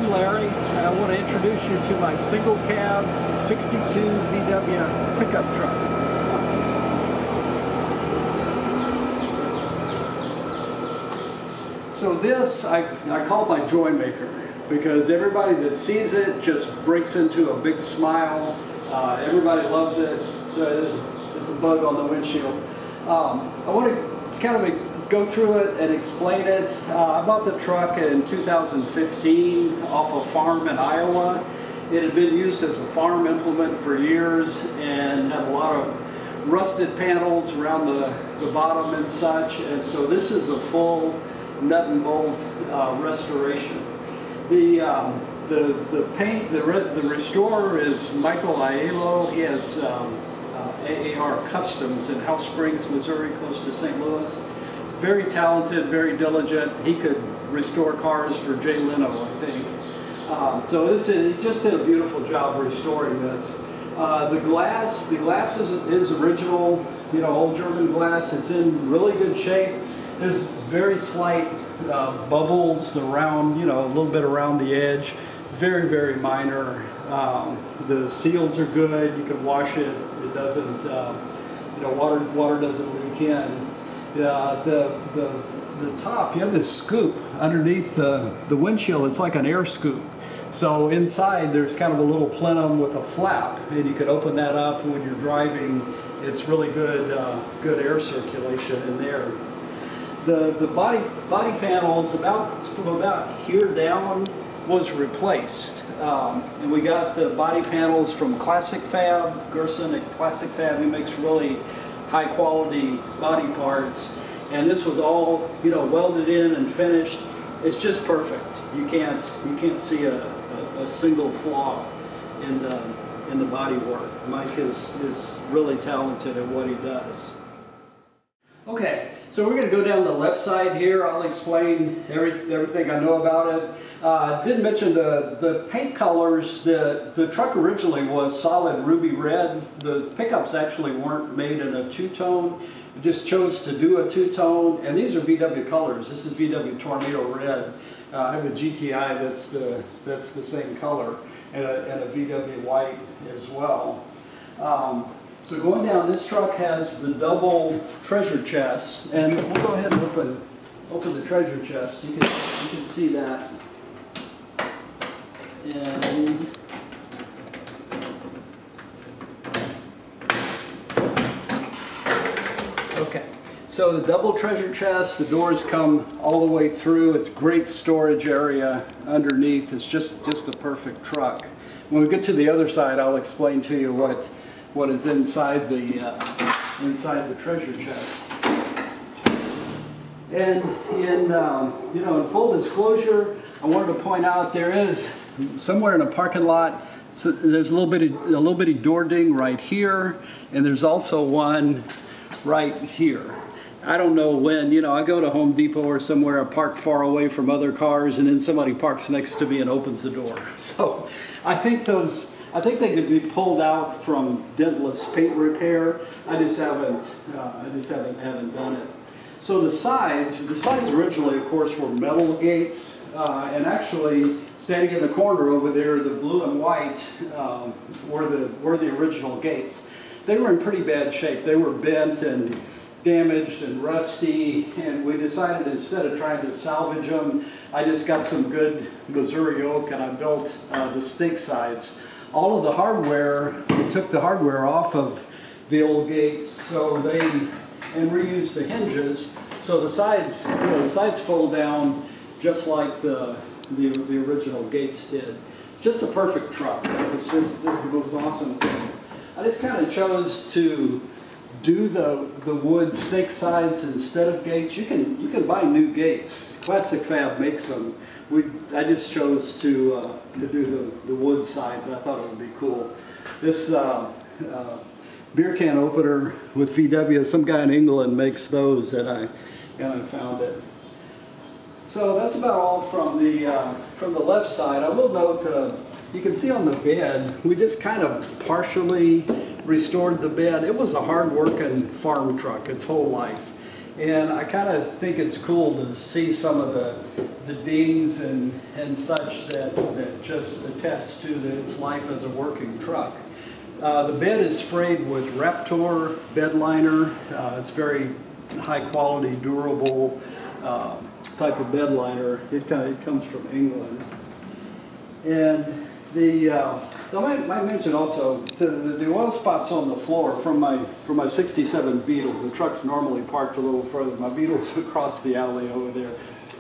I'm Larry, and I want to introduce you to my single cab 62 VW pickup truck. So this I call my joy maker, because everybody that sees it just breaks into a big smile. Everybody loves it. So there's a bug on the windshield. I want to kind of go through it and explain it. I bought the truck in 2015 off a farm in Iowa. It had been used as a farm implement for years and had a lot of rusted panels around the bottom and such. And so this is a full nut and bolt restoration. The paint, the restorer is Michael Aiello. He has AAR Customs in House Springs, Missouri, close to St. Louis. He's very talented, very diligent. He could restore cars for Jay Leno, I think. So he just did a beautiful job restoring this. The glass is original, old German glass. It's in really good shape. There's very slight bubbles around, a little bit around the edge. Very, very minor. The seals are good. You can wash it. It doesn't, water doesn't leak in. The top, you have this scoop underneath the windshield. It's like an air scoop. So inside there's kind of a little plenum with a flap, and you can open that up when you're driving. It's really good, good air circulation in there. The body panels from about here down was replaced, and we got the body panels from Classic Fab. Gerson at Classic Fab, he makes really high quality body parts, and this was all welded in and finished. It's just perfect. You can't see a single flaw in the body work. Mike is really talented at what he does. Okay, so we're going to go down the left side here. I'll explain everything I know about it. I did mention the paint colors. The truck originally was solid ruby red. The pickups actually weren't made in a two-tone. We just chose to do a two-tone, and these are VW colors. This is VW Tornado Red. I have a GTI that's the same color, and a VW white as well. So going down, this truck has the double treasure chest, and we'll go ahead and open the treasure chest. You can see that. And okay, so the double treasure chest, the doors come all the way through. It's great storage area underneath. It's just a perfect truck. When we get to the other side, I'll explain to you what is inside the treasure chest. And in full disclosure, I wanted to point out there is somewhere in a parking lot. So there's a little bitty door ding right here, and there's also one right here. I don't know when, I go to Home Depot or somewhere, I park far away from other cars, and then somebody parks next to me and opens the door. So I think they could be pulled out from dentless paint repair. I just haven't done it. So the sides originally, of course, were metal gates, and actually standing in the corner over there, the blue and white were the original gates. They were in pretty bad shape. They were bent and damaged and rusty, and we decided instead of trying to salvage them, I just got some good Missouri oak and I built the stake sides. All of the hardware, we took the hardware off of the old gates, and reused the hinges, so the sides fold down just like the original gates did. Just a perfect truck. It's just the most awesome thing. I just kind of chose to do the wood stake sides instead of gates. You can buy new gates. Classic Fab makes them. I just chose to do the wood sides. I thought it would be cool. This beer can opener with VW, some guy in England makes those, and I found it. So that's about all from the left side. I will note, you can see on the bed, we just kind of partially restored the bed. It was a hard-working farm truck its whole life. And I kind of think it's cool to see some of the dings and such that just attest to its life as a working truck. The bed is sprayed with Raptor bed liner. It's very high quality, durable type of bed liner. It comes from England. And I might mention also, so the oil spots on the floor from my 67 Beetle. The truck's normally parked a little further. My Beetle's across the alley over there.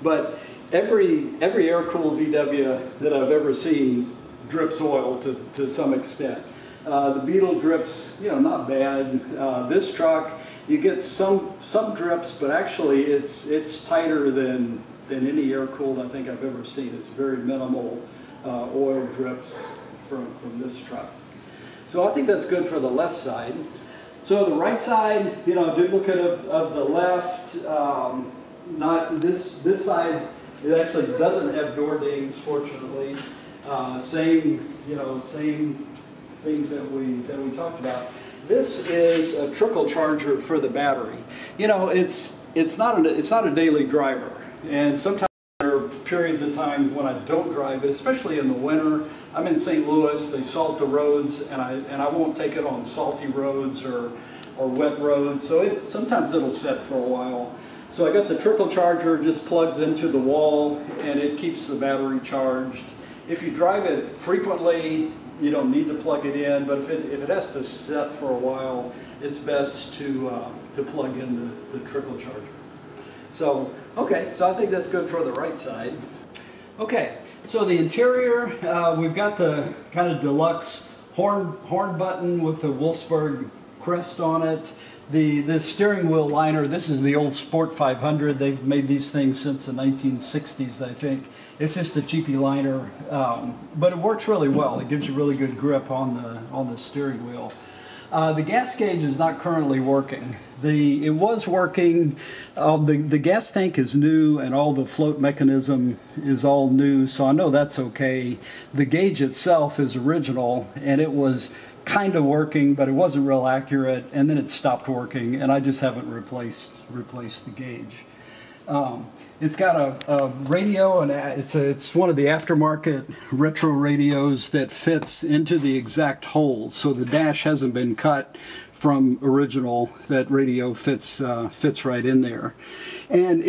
But every air-cooled VW that I've ever seen drips oil to some extent. The Beetle drips, not bad. This truck, you get some drips, but actually it's tighter than any air-cooled I think I've ever seen. It's very minimal oil drips from this truck. So I think that's good for the left side. So the right side, duplicate of the left. Not this side. It actually doesn't have door dings, fortunately. Same things that we talked about. This is a trickle charger for the battery. It's not a daily driver, and sometimes there are periods of time when I don't drive it, especially in the winter. I'm in St. Louis. They salt the roads, and I won't take it on salty roads or wet roads. So sometimes it'll sit for a while. So I got the trickle charger, just plugs into the wall, and it keeps the battery charged. If you drive it frequently, you don't need to plug it in, but if it has to sit for a while, it's best to plug in the trickle charger. So, okay, so I think that's good for the right side. Okay, so the interior, we've got the kind of deluxe horn button with the Wolfsburg crest on it. The steering wheel liner, this is the old Sport 500. They've made these things since the 1960s, I think. It's just a cheapy liner, but it works really well. It gives you really good grip on the steering wheel. The gas gauge is not currently working. It was working. The gas tank is new, and all the float mechanism is all new, so I know that's okay. The gauge itself is original, and it was kind of working, but it wasn't real accurate, and then it stopped working, and I just haven't replaced the gauge. It's got a radio, and it's one of the aftermarket retro radios that fits into the exact hole, so the dash hasn't been cut from original. That radio fits right in there, and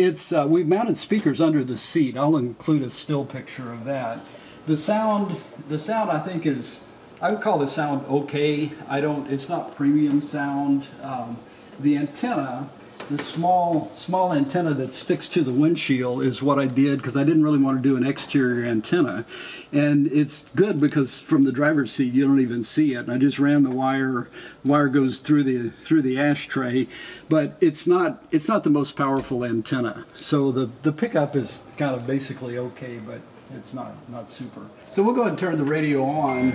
we've mounted speakers under the seat. I'll include a still picture of that. The sound I think I would call the sound okay. It's not premium sound. The antenna, the small antenna that sticks to the windshield, is what I did because I didn't really want to do an exterior antenna. And it's good because from the driver's seat you don't even see it. And I just ran the wire. The wire goes through the ashtray, but it's not the most powerful antenna. So the pickup is kind of basically okay, but it's not super. So we'll go ahead and turn the radio on.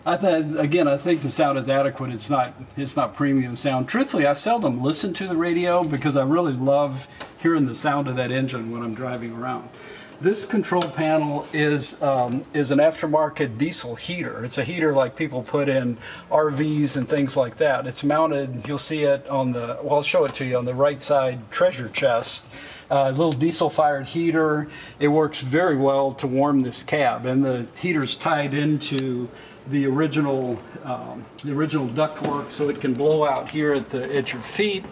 I think the sound is adequate. It's not premium sound. Truthfully, I seldom listen to the radio because I really love hearing the sound of that engine when I'm driving around. This control panel is an aftermarket diesel heater. It's a heater like people put in RVs and things like that. It's mounted, you'll see it I'll show it to you on the right side treasure chest. A little diesel-fired heater. It works very well to warm this cab, and the heater's tied into the original ductwork, so it can blow out here at your feet,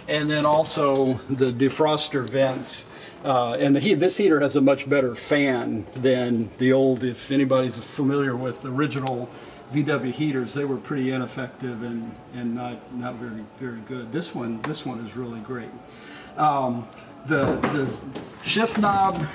and then also the defroster vents. And this heater has a much better fan than the old. If anybody's familiar with the original VW heaters, they were pretty ineffective and not very, very good. This one is really great. The shift knob,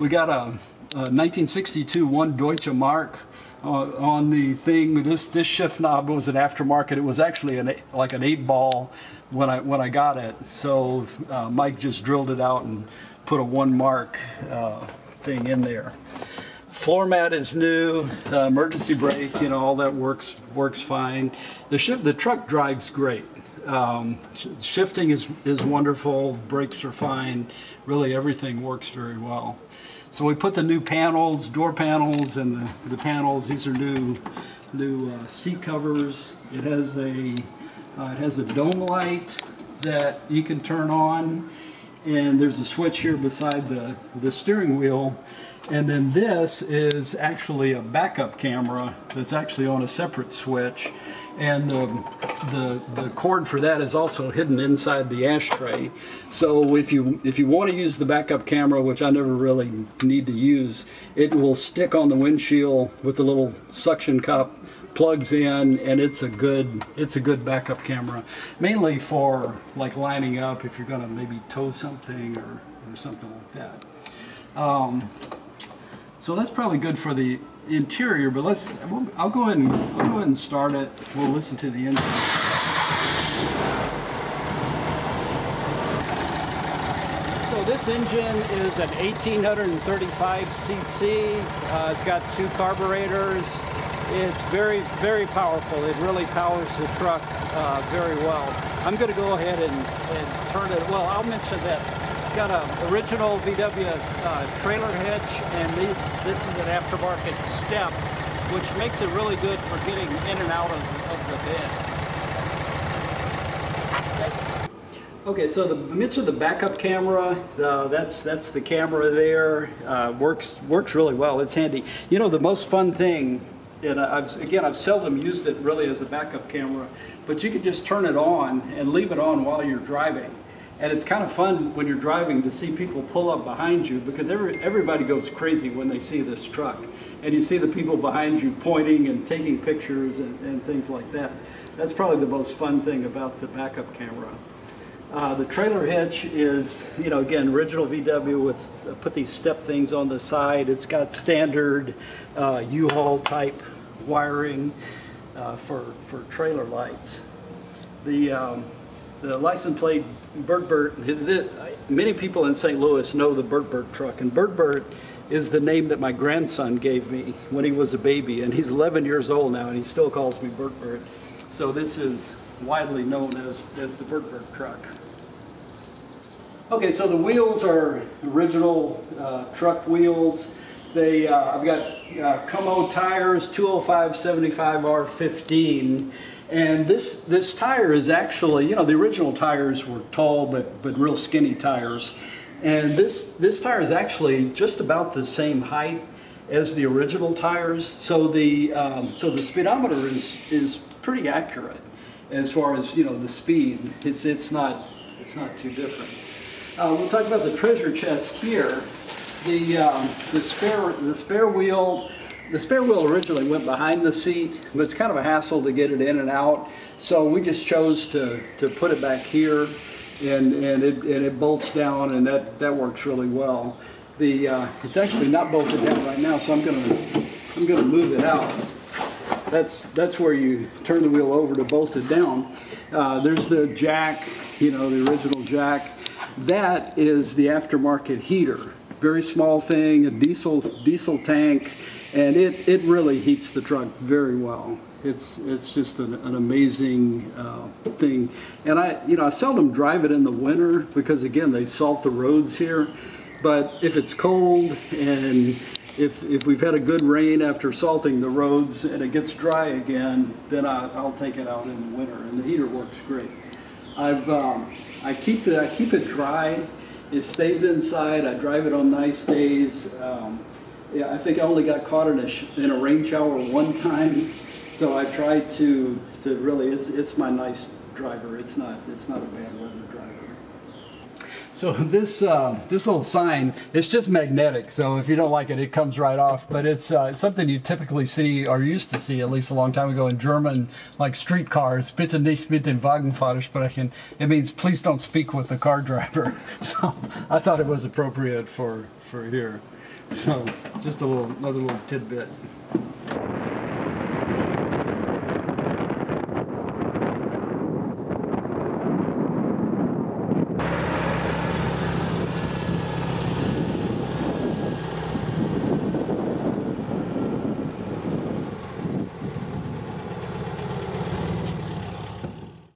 we got a 1962 1 Deutsche Mark on the thing. This shift knob was an aftermarket. It was actually like an 8-ball when I got it. So Mike just drilled it out and put a 1 Mark thing in there. Floor mat is new. Emergency brake, all that works fine. The truck drives great. Shifting is wonderful. Brakes are fine. Really everything works very well. So we put the new panels, door panels, and the panels. These are new seat covers. It has a dome light that you can turn on, and there's a switch here beside the steering wheel. And then this is actually a backup camera that's actually on a separate switch, and the cord for that is also hidden inside the ashtray. So if you want to use the backup camera, which I never really need to use, it will stick on the windshield with the little suction cup, plugs in, and it's a good backup camera, mainly for like lining up if you're going to maybe tow something or something like that. So that's probably good for the interior, but I'll go ahead and start it. We'll listen to the engine. So this engine is an 1835 cc. It's got 2 carburetors. It's very, very powerful. It really powers the truck very well. I'm going to go ahead and turn it. Well, I'll mention this. It's got an original VW trailer hitch, and this is an aftermarket step, which makes it really good for getting in and out of the bed. Okay, so I mentioned the backup camera. That's the camera there. Works really well. It's handy. You know, the most fun thing, and I've seldom used it really as a backup camera, but you can just turn it on and leave it on while you're driving. And it's kind of fun when you're driving to see people pull up behind you, because everybody goes crazy when they see this truck. And you see the people behind you pointing and taking pictures and things like that. That's probably the most fun thing about the backup camera. The trailer hitch is, you know, again, original VW with, put these step things on the side. It's got standard U-Haul type wiring for trailer lights. The license plate Brrt-Brrt, many people in St. Louis know the Brrt-Brrt truck, and Brrt-Brrt is the name that my grandson gave me when he was a baby, and he's 11 years old now and he still calls me Brrt-Brrt. So this is widely known as the Brrt-Brrt truck. Okay, so the wheels are original truck wheels. I've got Como tires, 205 75 R15. And this tire is actually, you know, the original tires were tall but real skinny tires. And this tire is actually just about the same height as the original tires. So the speedometer is pretty accurate as far as, you know, the speed. It's not too different. We'll talk about the treasure chest here. The spare wheel. The spare wheel originally went behind the seat, but it's kind of a hassle to get it in and out. So we just chose to put it back here, and it bolts down, and that works really well. It's actually not bolted down right now, so I'm gonna move it out. That's where you turn the wheel over to bolt it down. There's the jack, you know, the original jack. That is the aftermarket heater. Very small thing, a diesel tank. And it really heats the truck very well. It's just an amazing thing. And I seldom drive it in the winter because, again, they salt the roads here. But if it's cold and if we've had a good rain after salting the roads and it gets dry again, then I'll take it out in the winter, and the heater works great. I keep it dry. It stays inside. I drive it on nice days. Yeah, I think I only got caught in a rain shower one time, so I try to really, it's my nice driver. It's not a bad weather driver. So this little sign, it's just magnetic, so if you don't like it, it comes right off. But it's something you typically see, or used to see at least a long time ago, in German, like streetcars. Bitte nicht mit dem Wagenfahrer sprechen. It means please don't speak with the car driver. So I thought it was appropriate for here. So just another little tidbit.